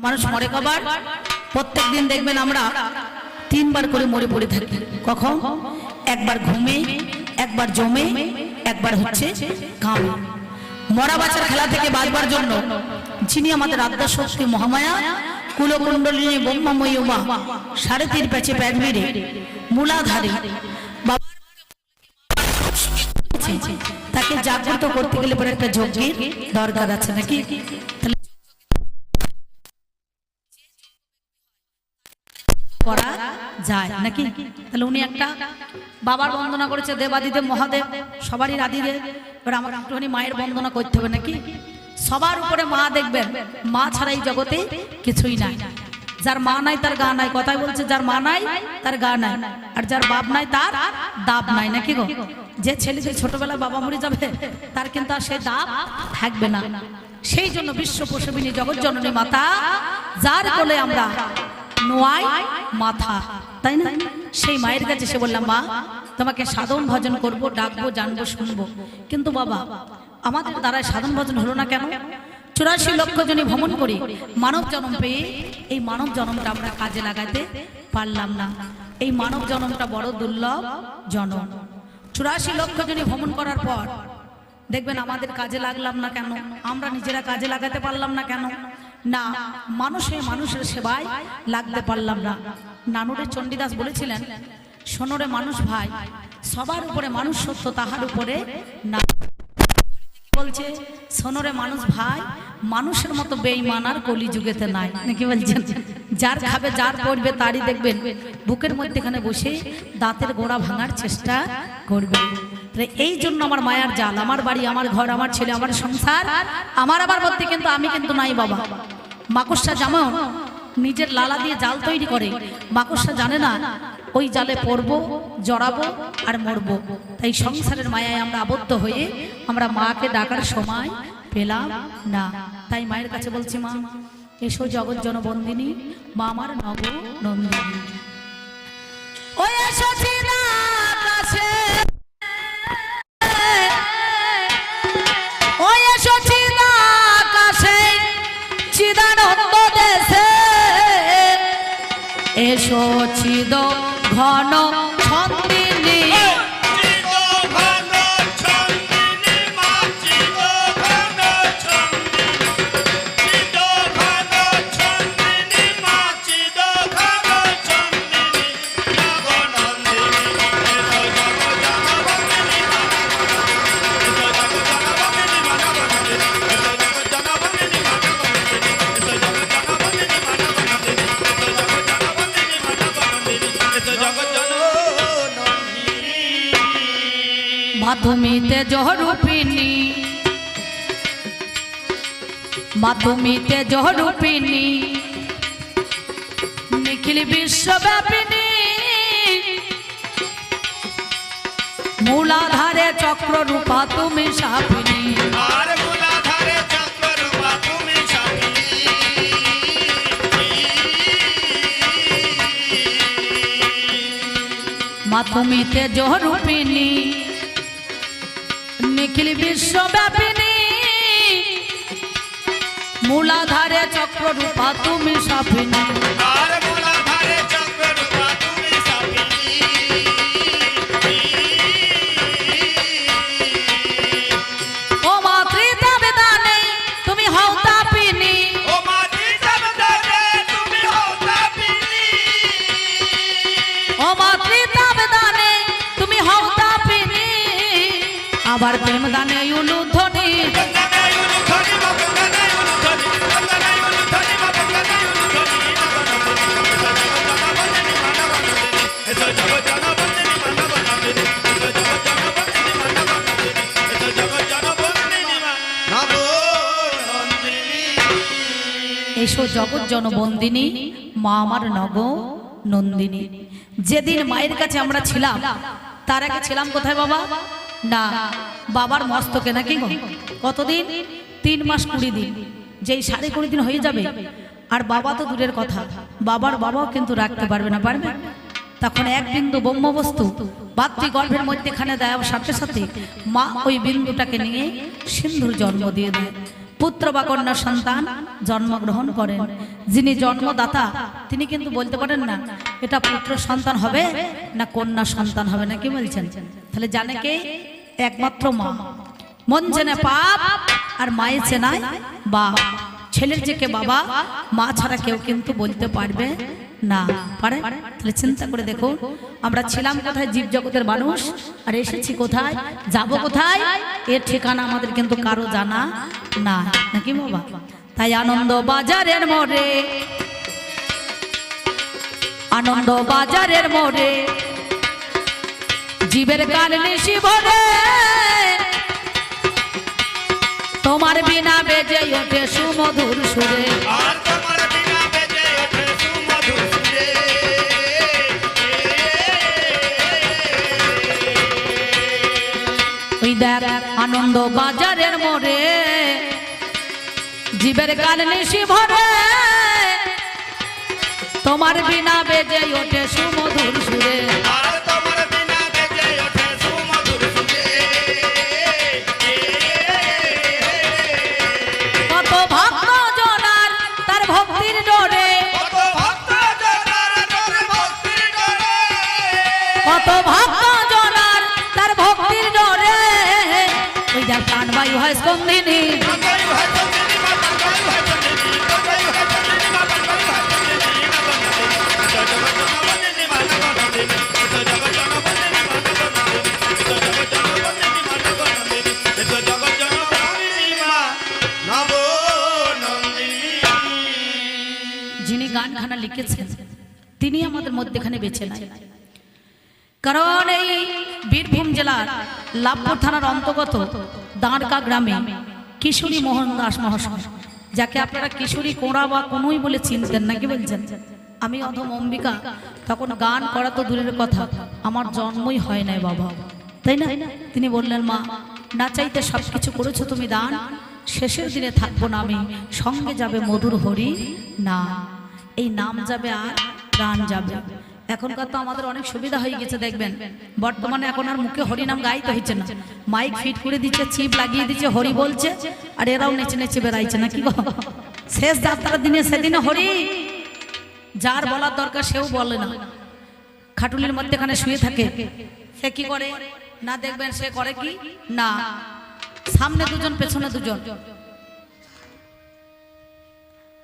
মানুষ মরে কবার? প্রত্যেক দিন দেখবেন আমরা তিনবার করে মরে পড়ে থাকি। কখন? একবার ঘুমে, একবার জমে, একবার হচ্ছে কামে। মরা বাঁচার খেলা থেকে বাঁচবার জন্য যিনি আমাদের আদ্যা শক্তি মহামায়া কুলকুণ্ডলিনী ব্রহ্মময়ী উমা সাড়ে তিন প্যাচে প্যাট মেরে মূলাধারে তাকে জাগ্রত করতে গেলে পরে একটা যজ্ঞের দরকার আছে নাকি? করা যায় নাকি? তাহলে উনি একটা বাবার বন্দনা করেছে, দেবাদিদেব মহাদেব সবারই আদিদেব। এবার আমার একটুখানি মায়ের বন্দনা করতে হবে নাকি? সবার উপরে মা দেখবেন, মা ছাড়া এই জগতে কিছুই নাই। যার মা নাই তার গা নাই, কথাই বলছে যার মা নাই তার গা নাই, আর যার বাপ নাই তার দাব নাই নাকি গো? যে ছেলে যে ছোটবেলায় বাবা মরে যাবে তার কিন্তু আর সেই দাব থাকবে না। সেই জন্য বিশ্ব প্রসবিনী জগৎ জননী মাতা, যার কোলে আমরা নোয়াই মাথা, তাই না? সেই মায়ের কাছে সে বললাম, মা তোমাকে সাধন ভজন করব, ডাকবো, জানবো, শুনবো, কিন্তু বাবা আমাদের দ্বারা সাধন ভজন হলো না কেন? 84 লক্ষ জনী ভ্রমণ করি, মানব জন্ম পেয়ে এই মানব জন্মটা আমরা কাজে লাগাতে পারলাম না। এই মানব জন্মটা বড় দুর্লভ জন্ম। 84 লক্ষ জনী ভ্রমণ করার পর দেখবেন আমাদের কাজে লাগলাম না কেন? আমরা নিজেরা কাজে লাগাতে পারলাম না কেন? না, মানুষের সেবায় লাগতে পারলাম না। নানুরে চণ্ডীদাস বলেছিলেন, সোনরে মানুষ ভাই, সবার উপরে মানুষ সত্য, তাহার উপরে না। বলছে সোনরে মানুষ ভাই, মানুষের মতো বেঈমান আর কলিযুগেতে নাই নাকি বলছেন? যার খাবে যার পড়বে তারই দেখবেন বুকের মধ্যেখানে বসে দাঁতের গোড়া ভাঙার চেষ্টা করবে। এই জন্য আমার মায়ার জাল, আমার বাড়ি, আমার ঘর, আমার ছেলে, আমার সংসার, আমার আবার বলতে কিন্তু আমি কিন্তু নাই বাবা। মাকড়সা যেমন নিজের লালা দিয়ে জাল তৈরি করে, মাকড়সা জানে না ওই জালে পড়বো, জড়াবো আর মরবো। তাই সংসারের মায়ায় আমরা আবদ্ধ হয়ে আমরা মাকে ডাকার সময় পেলাম না। তাই মায়ের কাছে বলছি, মা এসো জগৎ জনবন্দিনী, মা আমার নব নন্দিনী। ও এসো চিদাকাশে, ও এসো চিদাকাশে, চিদানন্দ দেশে, এসো চিদ ঘন ছন্দিনী, মাধুমীতে জহরূপিণী, মাধুমীতে জহরূপিণী, নিখিল বিশ্বব্যাপিনী, মূলাধারে চক্র রূপা তুমি সাপিনী, মাধুমীতে জহরূপিণী, নিখিল বিশ্বব্যাপিনী, মূলাধারে চক্র রূপা তুমি সাপিনী, ও মাতৃতা বেদানে তুমি হও তাপিনী, ও মাতৃতা বেদানে তুমি হও তাপিনী, ও মাতৃতা বেদানে তুমি হও তাপিনী, আবার প্রেম দানে উলুধ্বনি, এসো জগৎ জনবন্দিনী, মা আমার নব নন্দিনী। যেদিন মায়ের কাছে আমরা ছিলাম তার আগে ছিলাম কোথায় বাবা? না, বাবার মস্তকে নাকি গো? কতদিন? 3 মাস 20 দিন। যেই 20.5 দিন হয়ে যাবে আর বাবা তো দূরের কথা, বাবার বাবাও কিন্তু রাখতে পারবে না, পারবে? তখন এক বিন্দু ব্রহ্মবস্তু মাতৃগর্ভের মধ্যেখানে দেওয়ার সাথে সাথে মা ওই বিন্দুটাকে নিয়ে সিন্ধুর জন্ম দিয়ে দেয়। পুত্র বা কন্যা সন্তান জন্মগ্রহণ করেন। যিনি জন্মদাতা তিনি কিন্তু বলতে পারেন না এটা পুত্র সন্তান হবে না কন্যা সন্তান হবে না, কি বলছেন? তাহলে জানে কে? একমাত্র মা। মন জেনে পাপ আর মায়ের চেনায় বাপ। ছেলের যে কে বাবা, মা ছাড়া কেউ কিন্তু বলতে পারবে না। পারে? তাহলে চিন্তা করে দেখো, আমরা ছিলাম কোথায়? জীব জগতের মানুষ, আর এসেছি কোথায়? যাব কোথায়? এর ঠিকানা আমাদের কিন্তু কারো জানা না, নাকি বাবা? তাই আনন্দ বাজারের মোড়ে, আনন্দ বাজারের মোড়ে জীবের কাল নিশি ভরে, তোমার বিনা বেজে ওঠে সুমধুর সুরে। আর তোমার বিনা বেজে ওঠে সুমধুর সুরে। ওই দেখ আনন্দ বাজারের মোড়ে জীবের কাল নিশি ভরে, তোমার বিনা বেজে ওঠে সুমধুর সুরে। আর তোমার বিনা বেজে ওঠে সুমধুর সুরে। কত ভক্ত জনার তার ভক্তির ডোরে, কত ভক্ত জনার তোর ভক্তির ডোরে। কত ভক্ত জনার তার ভক্তির ডোরে। ওই দেখ কানবাই হয় স্কন্দিনী, গঙ্গাই ভাই চন্দ্রিনী মা, গঙ্গাই ভাই চন্দ্রিনী, গঙ্গাই ভাই চন্দ্রিনী মা, গঙ্গাই ভাই চন্দ্রিনী মা, গঙ্গাই ভাই চন্দ্রিনী মা, জগৎ জনবন্দিনী মা, জগৎ জনবন্দিনী মা, নব নন্দিনী। যিনি গানখানা লিখেছেন তিনি আমাদের মধ্যেখানে বেছে নাই। কারণ এই বীরভূম জেলার লাভপুর থানার অন্তর্গত দাঁড়কা গ্রামে কিশোরী মোহন দাস মহাশয়, যাকে আপনারা কিশোরী কোড়া বা কোনোই বলে চিনতেন, নাকি বলছেন? আমি অধম অম্বিকা তখন গান করা তো দূরের কথা, আমার জন্মই হয় নাই বাবা, তাই না? তিনি বললেন, মা না চাইতে সব কিছু করেছো তুমি দান, শেষের দিনে থাকবো না আমি, সঙ্গে যাবে মধুর হরি না। এই নাম যাবে আর প্রাণ যাবে। এখনকার তো আমাদের অনেক সুবিধা হয়ে গেছে, দেখবেন বর্তমানে এখন আর মুখে হরি নাম গাইতে হচ্ছে না, মাইক ফিট করে দিচ্ছে, চিপ লাগিয়ে দিচ্ছে, হরি বলছে, আর এরাও নেচে নেচে বেড়াইছে, নাকি গো? শেষ যাত্রার দিনে সেদিনে হরি, যার বলার দরকার সেও বলে না। খাটুলির মধ্যেখানে শুয়ে থাকে, সে কি করে না দেখবেন, সে করে কি না, সামনে দুজন পেছনে দুজন,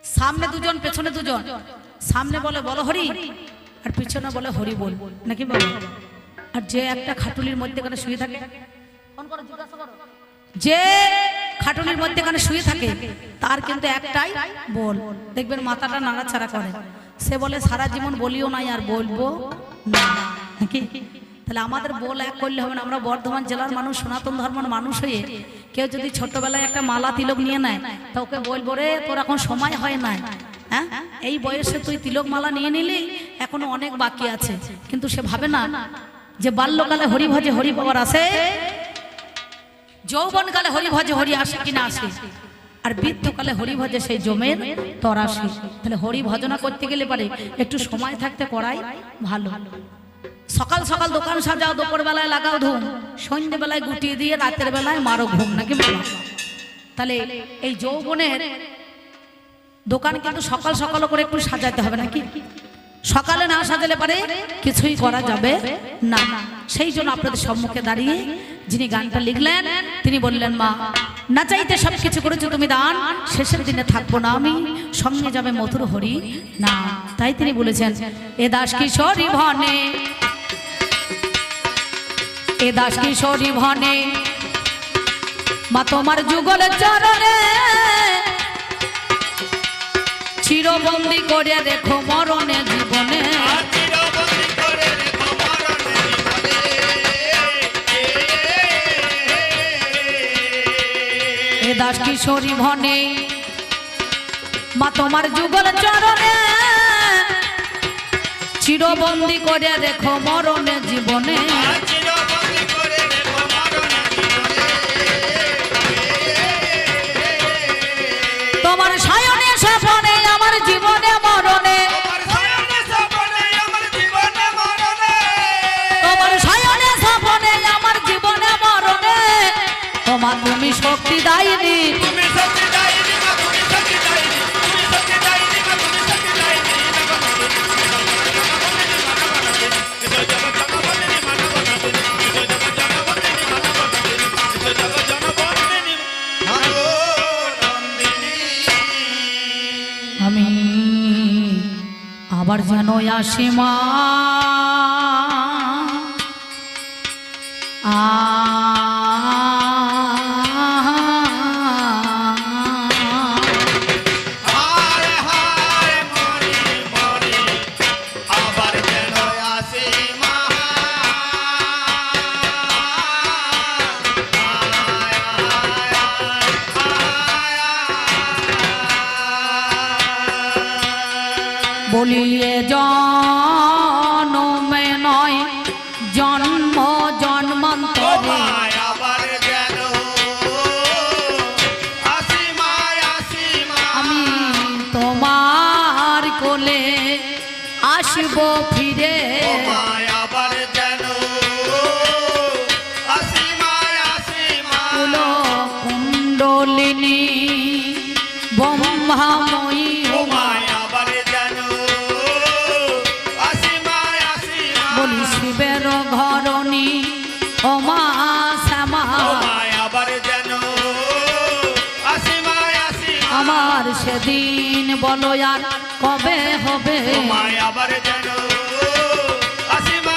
সামনে দুজন পেছনে দুজন, সামনে বলে বলো হরি, আর পিছনে বলে হরি বল, নাকি বলো? আর যে একটা খাটুলির মধ্যেখানে শুয়ে থাকে, যে খাটুলির মধ্যেখানে শুয়ে থাকে তার কিন্তু একটাই বল, দেখবেন মাথাটা নাড়াচাড়া করে, সে বলে সারা জীবন বলিও নাই আর বলবো না, নাকি? তাহলে আমাদের বল এক করলে হবে না। আমরা বর্ধমান জেলার মানুষ, সনাতন ধর্মের মানুষ হয়ে কেউ যদি ছোটবেলায় একটা মালা তিলক নিয়ে নেয়, তা ওকে বলবো রে তোর এখন সময় হয় না, হ্যাঁ এই বয়সে তুই তিলক মালা নিয়ে নিলি, এখনো অনেক বাকি আছে। কিন্তু সে ভাবে না যে বাল্যকালে হরি ভজে হরি পাওয়ার আসে, যৌবনকালে হরি ভজে হরি আসে কিনা আসে, আর বৃদ্ধকালে হরি ভজে সেই জমের তর আসে। তাহলে হরি ভজনা করতে গেলে পারে একটু সময় থাকতে করাই ভালো। সকাল সকাল দোকান সাজাও, দুপুর বেলায় লাগাও ধুম, সন্ধ্যে বেলায় গুটিয়ে দিয়ে রাতের বেলায় মারো ঘুম, নাকি বলো? তাহলে এই যৌবনের দোকান কিন্তু সকাল সকাল করে একটু সাজাতে হবে, নাকি? সকালে না সাজালে পারে কিছুই করা যাবে না। সেই জন্য আপনাদের সম্মুখে দাঁড়িয়ে যিনি গানটা লিখলেন তিনি বললেন, মা না চাইতে সব কিছু করেছো তুমি দান, শেষের দিনে থাকবো না আমি, সঙ্গে যাবে মধুর হরি না। তাই তিনি বলেছেন, এ দাস কিশোরী ভনে, এ দাস কিশোরী ভনে, মা তোমার যুগল চরণে, চিরবন্দি করে রেখো মরণে জীবনে। এ দাস কিশোরী ভনে, মা তোমার যুগল চরণে, চিরবন্দি করে রেখো মরণে জীবনে। তোমার সায়নে স্বপনে আমার জীবনে মরণে, তোমার সায়নে স্বপনে আমার জীবনে মরণে, তোমার তুমি শক্তি দায়নি, তুমি শক্তি দায়নি, আমি আবার যেন আসি মা হায় হায় মরি মরি আবার যেন আসি মা বলিয়ে জন্মে নয় জন্ম জন্মান্তরে আবার যেন আসি মা আমি তোমার কোলে আসব ফিরে আবার যেন আসি মা কুলো কুণ্ডলিনী ব্রহ্মাময়ী আবার যেন আসি মা বলি শিবের ঘরণী ও মা শ্যামা আবার যেন আসি মা আমার সেদিন বলো আর কবে হবে আবার যেন আসি মা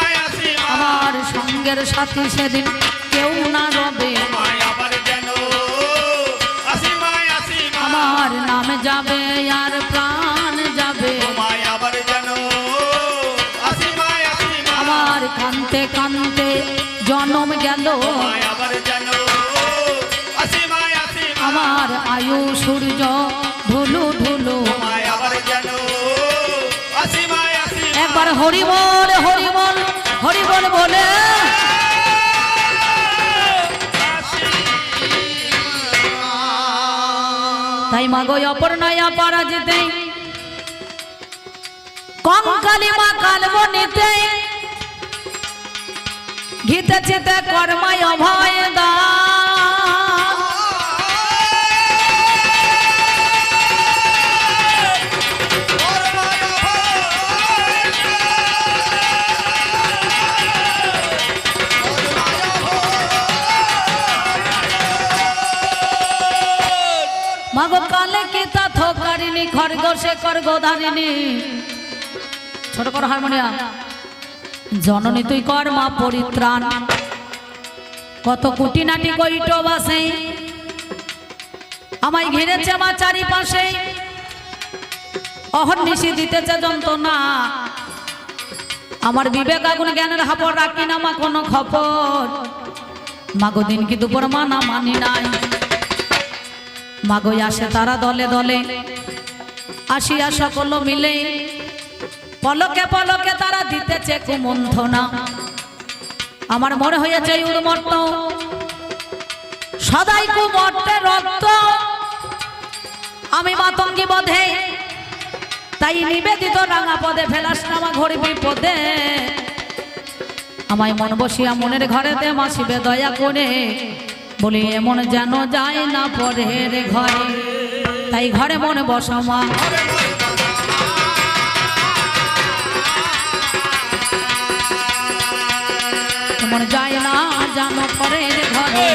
আমার সঙ্গের সাথী সেদিন কেউ না রবে আবার যেন আসি মা আমার নাম যাবে আর প্রাণ যাবে আবার যেন আসি মা আমার কান্তে কান্তে জন্ম গেল আবার যেন আসি মা আমার আয়ু সূর্য ঢুলু ঢুলু আবার যেন আসি মা একবার হরিবল হরিবল হরিবল বলে তাই মাগো অপর্ণয়া পরাজিতে কঙ্কালী মা কালবনিতে ঘিতে চিতে কর্মায় অভয় দা মাগো কালে কি তা থকারিনী খরগোশে খরগোধারিণী ছোট কর হারমোনিয়াম জননী তুই কর মা পরিত্রাণ কত কুটিনাটি কইটো বাসে আমায় ঘিরেছে মা চারিপাশে অহর্নিশি দিতেছে যন্ত্রণা আমার বিবেক আগুন জ্ঞানের হাপড় রাখি না মা কোনো খবর মাগো দিন কি দুপুর মানা মানি নাই মাগো আসে তারা দলে দলে আসিয়া সকল মিলে পলকে পলকে তারা দিতেছে কুমন্থনা আমার মনে হয়েছে উন্মত্ত সদাই কুমর্তের রক্ত আমি মাতঙ্গী বধে তাই নিবেদিত রাঙা পদে ফেলাস নামা ঘড়ি বিপদে আমায় মন বসিয়া মনের ঘরেতে মাসিবে দয়া করে বলি এমন যেন যায় না পরের ঘরে তাই ঘরে মনে বসমা এমন যায় না জানো পরের ঘরে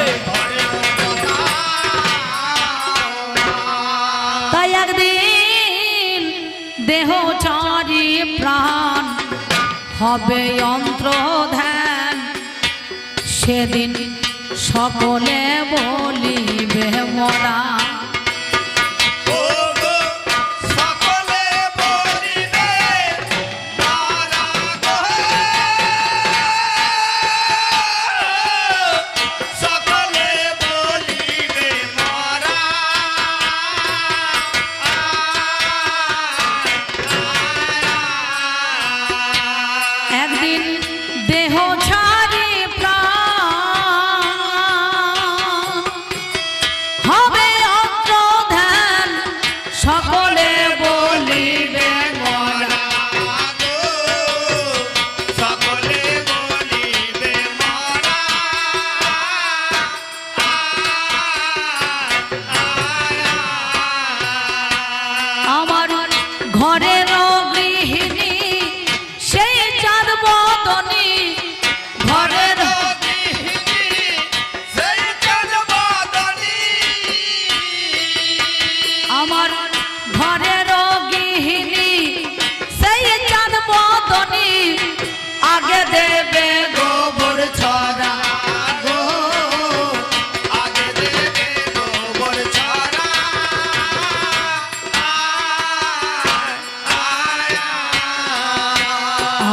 তাই একদিন দেহ চারি প্রাণ হবে যন্ত্র ধ্যান সেদিন সকলে বলিবে মরা একদিন দেহ ছাড়ি প্রাণ হবে অন্তর্ধান সকলে বলিবে মরা সকলে বলিবে মরা আমার ঘরের গৃহিণী সেই চাঁদ বদনী ঘরের আমার ঘরের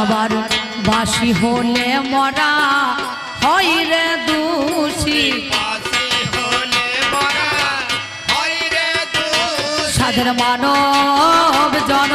আবার বাসি হলে মরা হয় রে দোষী বাসি হলে মরা হয় রে দোষী সাধের মানব জন